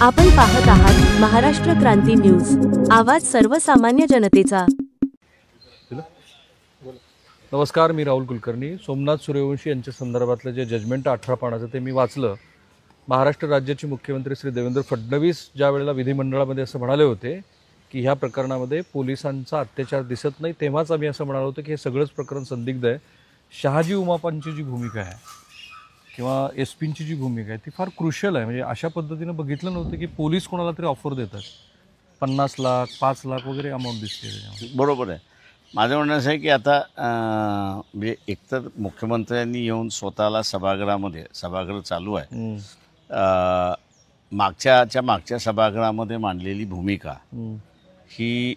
आपण पाहत आहात महाराष्ट्र क्रांती न्यूज, आवाज सर्वसामान्य जनतेचा। नमस्कार, मी राहुल कुलकर्णी। सोमनाथ सूर्यवंशी यांच्या संदर्भातलं जे जजमेंट 18 पानाचं ते मी वाचलं। महाराष्ट्र राज्याचे मुख्यमंत्री श्री देवेंद्र फडणवीस ज्या वेळेला विधिमंडळामध्ये असं म्हणाले होते की ह्या प्रकरणामध्ये पोलिसांचा अत्याचार दिसत नाही, तेव्हाच आम्ही असं म्हणालो होतो की हे सगळंच प्रकरण संदिग्ध आहे। शहाजी उमापांची जी भूमिका आहे किंवा एसपींची जी भूमिका आहे ती फार क्रुशियल आहे। म्हणजे अशा पद्धतीने बघितलं नव्हतं की पोलीस कोणाला तरी ऑफर देतात 50 लाख 5 लाख वगैरे अमाऊंट दिसते त्याच्यामध्ये। बरोबर आहे। माझं म्हणणं असं आहे की आता म्हणजे एकतर मुख्यमंत्र्यांनी येऊन स्वतःला सभागृह चालू आहे, मागच्या सभागृहामध्ये मांडलेली भूमिका ही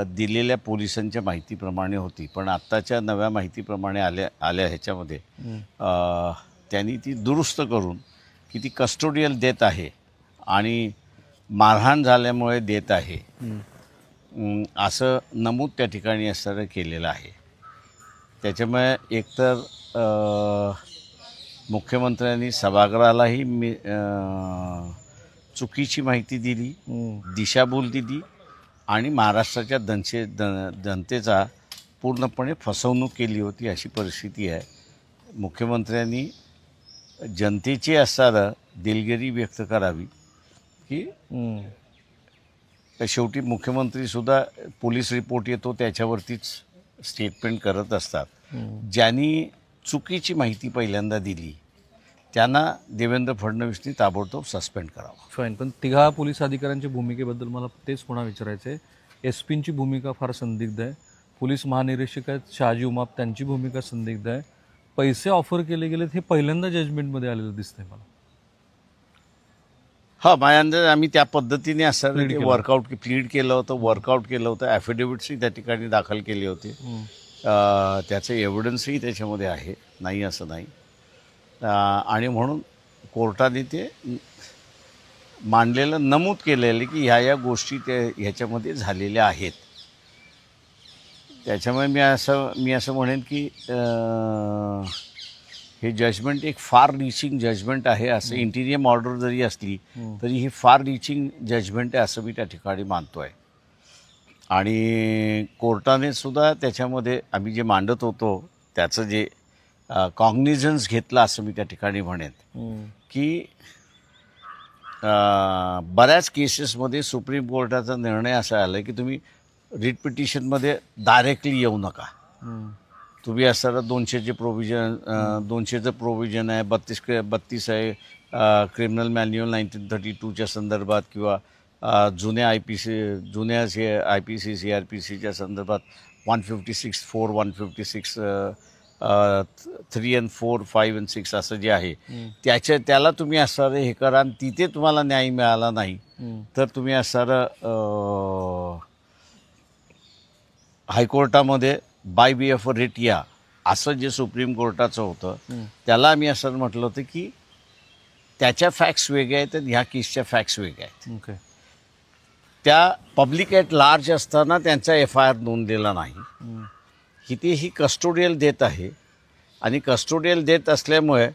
दिलेल्या पोलिसांच्या माहितीप्रमाणे होती, पण आत्ताच्या नव्या माहितीप्रमाणे आल्या ह्याच्यामध्ये त्यांनी ती दुरुस्त करून की ती कस्टोडियल डेथ आहे आणि मारहाण झाल्यामुळे डेथ आहे असं नमूद त्या ठिकाणी असं केलेलं आहे। त्याच्यामुळे एकतर मुख्यमंत्र्यांनी सभागृहालाही चुकीची माहिती दिली, दिशाभूल दिली आणि महाराष्ट्राच्या जनतेचा पूर्णपणे फसवणूक केली होती अशी परिस्थिती आहे। मुख्यमंत्र्यांनी जनतेची असणारं दिलगिरी व्यक्त करावी की शेवटी मुख्यमंत्रीसुद्धा पोलीस रिपोर्ट येतो त्याच्यावरतीच स्टेटमेंट करत असतात। ज्यांनी चुकीची माहिती पहिल्यांदा दिली त्यांना देवेंद्र फडणवीसनी ताबडतोब सस्पेंड करावं। फाईन, पण तिघा पोलीस अधिकाऱ्यांच्या भूमिकेबद्दल मला तेच पुन्हा विचारायचं आहे। एसपींची भूमिका फार संदिग्ध आहे, पोलीस महानिरीक्षक आहेत शहाजी उमाप त्यांची भूमिका संदिग्ध आहे, पैसे ऑफर केले गेलेत हे पहिल्यांदा जजमेंटमध्ये आलेलं दिसतंय मला। हां, माझ्या अंदाज आम्ही त्या पद्धतीने असं प्लीड केलं होतं, वर्कआउट केलं होतं, ॲफिडेविट्सही त्या ठिकाणी दाखल केले होते, त्याचे एव्हिडन्सही त्याच्यामध्ये आहे, नाही असं नाही। आणि म्हणून कोर्टाने ते मांडलेलं नमूद केलेलं की ह्या गोष्टी ह्याच्यामध्ये झालेल्या आहेत। त्याच्यामुळे मी असं म्हणेन की हे जजमेंट एक फार रिचिंग जजमेंट आहे। असं इंटिरियम ऑर्डर जरी असली तरी ही फार रिचिंग जजमेंट आहे असं मी त्या ठिकाणी मानतो आहे। आणि कोर्टाने सुद्धा त्याच्यामध्ये आम्ही जे मांडत होतो त्याचं जे कॉग्निझन्स घेतलं असं मी त्या ठिकाणी म्हणेन की बऱ्याच केसेसमध्ये सुप्रीम कोर्टाचा निर्णय असा आला की तुम्ही रिट पिटिशनमध्ये डायरेक्टली येऊ नका। तुम्ही असताना 200चे प्रोव्हिजन आहे, 32 आहे क्रिमिनल मॅन्युअल 1932च्या संदर्भात किंवा जुन्या IPC CRPCच्या संदर्भात 156(4), 156 3 and 4, 5 and 6 असं जे आहे त्याला तुम्ही असं हे करा आणि तिथे तुम्हाला न्याय मिळाला नाही तर तुम्ही असं हायकोर्टामध्ये बाय वे ऑफ रिट या असं जे सुप्रीम कोर्टाचं होतं त्याला आम्ही असं म्हटलं होतं की त्याच्या फॅक्ट्स वेगळ्या आहेत आणि ह्या केसच्या फॅक्ट्स वेगळ्या आहेत। त्या पब्लिक ॲट लार्ज असताना त्यांचा FIR नोंदलेला नाही, इथे ही कस्टोडियल डेथ आहे आणि कस्टोडियल डेथ असल्यामुळे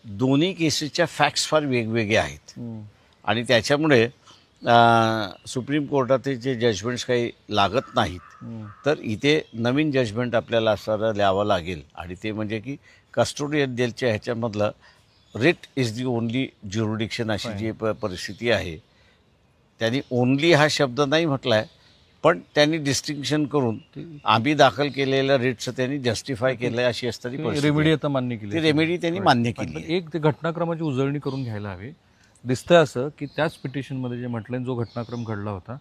दोन्ही केसेसच्या फॅक्ट्स फार वेगवेगळ्या आहेत आणि त्याच्यामुळे सुप्रीम कोर्टाचे जे जजमेंट्स काही लागत नाहीत तर इथे नवीन जजमेंट आपल्याला असं लिहावं लागेल आणि ते म्हणजे की कस्टोडियल डेथच्या ह्याच्यामधलं writ is the only jurisdiction अशी जी परिस्थिती आहे। त्यांनी ओनली हा शब्द नाही म्हटला आहे पण त्यांनी डिस्टिंक्शन करून आम्ही दाखल केलेल्या रिटचं त्यांनी जस्टिफाय केलं आहे अशी असताना रेमेडी आता मान्य केली, रेमेडी त्यांनी मान्य केली। एक ते घटनाक्रमाची उजळणी करून घ्यायला हवी। दिसतंय असं की त्याच पिटिशनमध्ये जे म्हटलं जो घटनाक्रम घडला होता,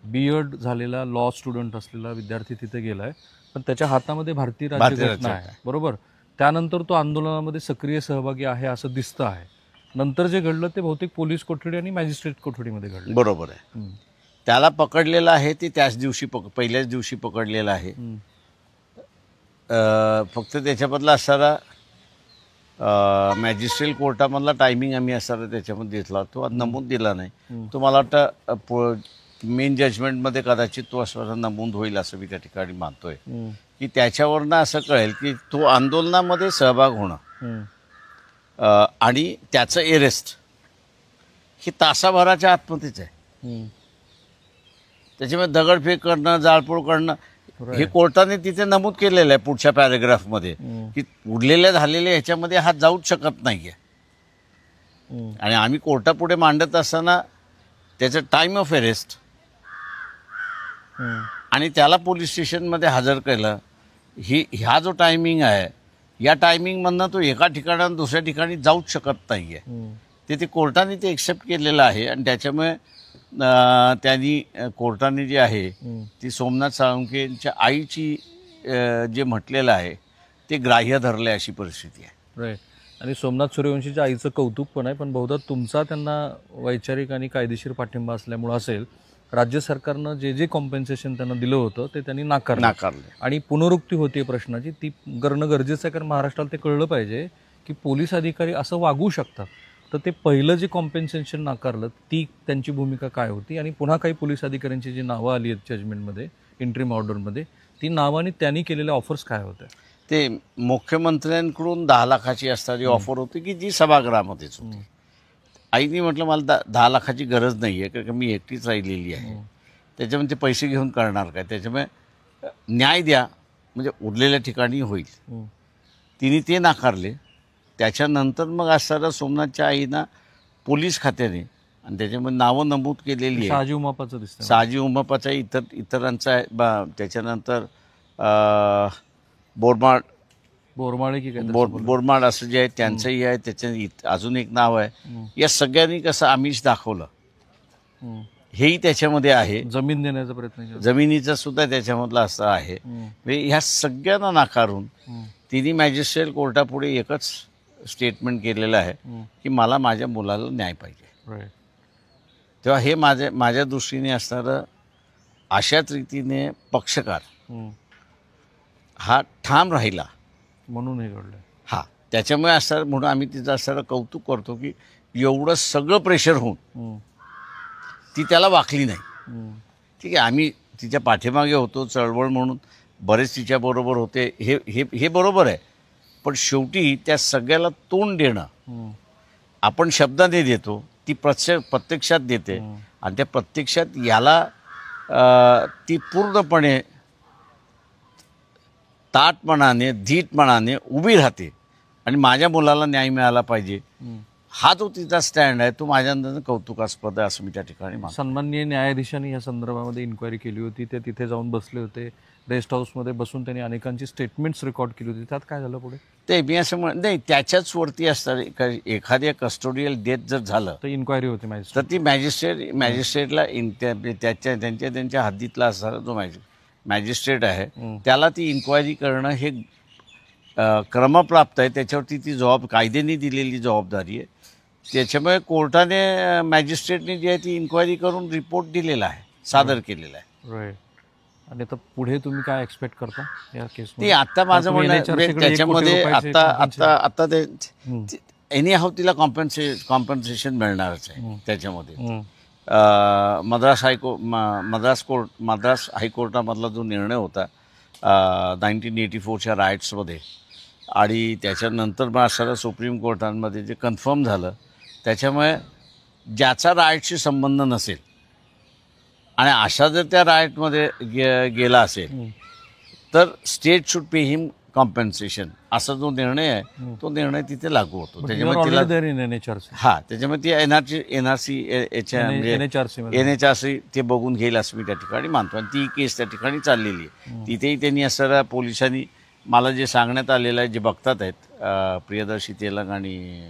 BEd झालेला लॉ स्टुडंट असलेला विद्यार्थी तिथे गेला आहे पण त्याच्या हातामध्ये भारतीय राज्यघटना आहे, बरोबर। त्यानंतर तो आंदोलनामध्ये सक्रिय सहभागी आहे असं दिसतं आहे। नंतर जे घडलं ते बहुतेक पोलीस कोठडी आणि मॅजिस्ट्रेट कोठडीमध्ये घडलं, बरोबर आहे। त्याला पकडलेलं आहे ते त्याच दिवशी पहिल्याच दिवशी पकडलेलं आहे। फक्त त्याच्याबद्दला असणारा मॅजिस्ट्रेट कोर्टामधला टायमिंग आम्ही असणारा त्याच्यामध्ये घेतला, तो नमूद दिला नाही। तो मला वाटतं मेन जजमेंटमध्ये कदाचित तो असं नमूद होईल असं मी त्या ठिकाणी मानतोय की त्याच्यावरनं असं कळेल की तो आंदोलनामध्ये सहभाग होणं आणि त्याचं अरेस्ट ही तासाभराच्या आतमध्येच आहे. त्याच्यामुळे दगडफेक करणं, जाळपोळ करणं हे कोर्टाने तिथे नमूद केलेलं आहे पुढच्या पॅरेग्राफमध्ये, की उरलेल्या झालेल्या ह्याच्यामध्ये हा जाऊच शकत नाहीये. आणि आम्ही कोर्टापुढे मांडत असताना त्याचं टाइम ऑफ अरेस्ट आणि त्याला पोलीस स्टेशनमध्ये हजर केलं. ह्या जो टायमिंग आहे, या टायमिंगमधनं तो एका ठिकाणाहून दुसऱ्या ठिकाणी जाऊच शकत नाहीये. ते कोर्टाने ते एक्सेप्ट केलेलं आहे. आणि त्याच्यामुळे त्यांनी कोर्टाने जे आहे ती सोमनाथ साळुंखेंच्या आईची जे म्हटलेलं आहे ते ग्राह्य धरले अशी परिस्थिती आहे. राईट. आणि सोमनाथ सूर्यवंशीच्या आईचं कौतुक पण आहे, पण बहुधा तुमचा त्यांना वैचारिक आणि कायदेशीर पाठिंबा असल्यामुळं असेल, राज्य सरकारनं जे जे कॉम्पेन्सेशन त्यांना दिलं होतं ते त्यांनी नाकारलं. आणि पुनरुक्ती होती प्रश्नाची, ती करणं गरजेचं आहे. कारण महाराष्ट्राला ते कळलं पाहिजे की पोलीस अधिकारी असं वागू शकतात. तर ते पहिलं जे कॉम्पेन्सेशन नाकारलं, ती त्यांची भूमिका काय होती, आणि पुन्हा काही पोलीस अधिकाऱ्यांची जी नावं आली आहेत जजमेंटमध्ये, इंट्रीम ऑर्डरमध्ये, ती नावं आणि त्यांनी केलेल्या ऑफर्स काय होत्या? ते मुख्यमंत्र्यांकडून 10 लाखाची असणारी ऑफर होती की जी सभागृहामध्येच होती. आईने म्हटलं मला 10 लाखाची गरज नाही आहे, कारण मी एकटीच राहिलेली आहे, त्याच्यामध्ये ते पैसे घेऊन करणार काय, त्याच्यामुळे न्याय द्या म्हणजे उरलेल्या ठिकाणी होईल. तिने ते नाकारले. त्याच्यानंतर मग असताना सोमनाथच्या आईना पोलीस खात्याने, आणि त्याच्यामध्ये नावं नमूद केलेली आहे, शहाजी उमापाचं दिसतं, शहाजी उमापाचा, इतरांचा आहे. त्याच्यानंतर बोरमाळे की बोरमाड असं जे आहे त्यांचंही आहे. त्याच्या अजून एक नाव आहे. या सगळ्यांनी कसं आमिष दाखवलं हेही त्याच्यामध्ये आहे. जमीन देण्याचा प्रयत्न केला, जमिनीचा सुद्धा त्याच्यामधला असं आहे. ह्या सगळ्यांना नाकारून तिने मॅजिस्ट्रेट कोर्टापुढे एकच स्टेटमेंट केलेलं आहे की मला माझ्या मुलाला न्याय पाहिजे. तेव्हा हे माझ्या दृष्टीने असणारं अशाच रीतीने पक्षकार हा ठाम राहिला म्हणून हे घडलं. हा, त्याच्यामुळे असं म्हणून आम्ही तिचं असणारं कौतुक करतो की एवढं सगळं प्रेशर होऊन ती त्याला वाकली नाही. ठीक आहे, आम्ही तिच्या पाठीमागे होतो, चळवळ म्हणून बरेच तिच्याबरोबर होते, हे बरोबर आहे. पण शेवटी त्या सगळ्याला तोंड देणं आपण शब्दाने देतो, ती प्रत्यक्षात देते. आणि त्या प्रत्यक्षात याला ती पूर्णपणे ताटपणाने, धीटपणाने उभी राहते. आणि माझ्या मुलाला न्याय मिळाला पाहिजे हा जो तिचा स्टँड आहे तो माझ्या अंदाजाने कौतुकास्पद आहे असं मी त्या ठिकाणी मानतो. सन्माननीय न्यायाधीशांनी या संदर्भामध्ये इन्क्वायरी केली होती. ते तिथे जाऊन बसले होते, रेस्ट हाऊसमध्ये बसून त्यांनी अनेकांची स्टेटमेंट्स रेकॉर्ड केली होती. त्यात काय झालं पुढे? ते मी असं नाही, त्याच्याच वरती असतात. एखाद्या कस्टोडियल डेथ जर झालं तर इन्क्वायरी होती तर ती मॅजिस्ट्रेटला त्यांच्या हद्दीतला असणारा जो मॅजिस्ट्रेट आहे त्याला ती इन्क्वायरी करणं हे क्रमप्राप्त आहे. त्याच्यावरती ती कायद्याने दिलेली जबाबदारी आहे. त्याच्यामुळे कोर्टाने मॅजिस्ट्रेटने जी आहे ती इन्क्वायरी करून रिपोर्ट दिलेला आहे, सादर केलेला आहे. राईट. आणि आता पुढे तुम्ही काय एक्सपेक्ट करता या केस? ते आता माझं म्हणणं त्याच्यामध्ये आता ते एनी हाऊ तिला कॉम्पन्सेशन मिळणारच आहे. त्याच्यामध्ये मद्रास हायकोर्टामधला जो निर्णय होता 1984च्या रायट्समध्ये, आणि त्याच्यानंतर मग असणारं सुप्रीम कोर्टांमध्ये जे कन्फर्म झालं, त्याच्यामुळे ज्याचा राईटशी संबंध नसेल आणि अशा जर त्या राईटमध्ये गेला असेल तर state should pay him compensation असा जो निर्णय आहे तो निर्णय तिथे लागू होतो. त्याच्यामुळे ती एनआरसी NHRC ते बघून घेईल असं मी त्या ठिकाणी मानतो. आणि ती केस त्या ठिकाणी चाललेली आहे. तिथेही त्यांनी असणाऱ्या पोलिसांनी मला जे सांगण्यात आलेलं आहे, जे बघतात आहेत प्रियदर्शी तेलंग आणि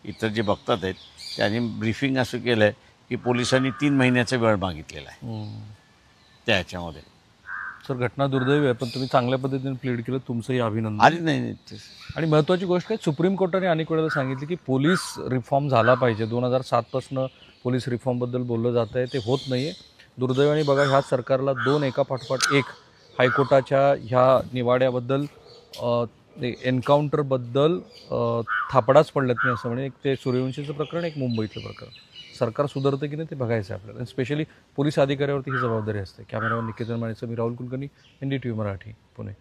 इतर जे बघतात आहेत, त्यांनी ब्रीफिंग असं केलं आहे की पोलिसांनी 3 महिन्याचा वेळ मागितलेला आहे त्याच्यामध्ये. सर, घटना दुर्दैवी आहे, पण तुम्ही चांगल्या पद्धतीने प्लीड केलं, तुमचंही अभिनंदन. अरे नाही. आणि महत्त्वाची गोष्ट आहे, सुप्रीम कोर्टाने अनेक वेळेला सांगितली की पोलीस रिफॉर्म झाला पाहिजे. 2007पासून पोलीस रिफॉर्मबद्दल बोललं जात आहे, ते होत नाही आहे. दुर्दैवाने बघा, ह्या सरकारला 2 एकापाठोपाठ एक हायकोर्टाच्या ह्या निवाड्याबद्दल, एन्काउंटरबद्दल थापडाच पडल्यात नाही असं म्हणे. एक ते सूर्यवंशीचं प्रकरण, एक मुंबईचं प्रकरण. सरकार सुधारतं की नाही ते बघायचं आहे आपल्याला. स्पेशली पोलीस अधिकाऱ्यावरती ही जबाबदारी असते. कॅमेरावर निकेतन मानेचं, मी राहुल कुलकर्णी, NDTV मराठी, पुणे.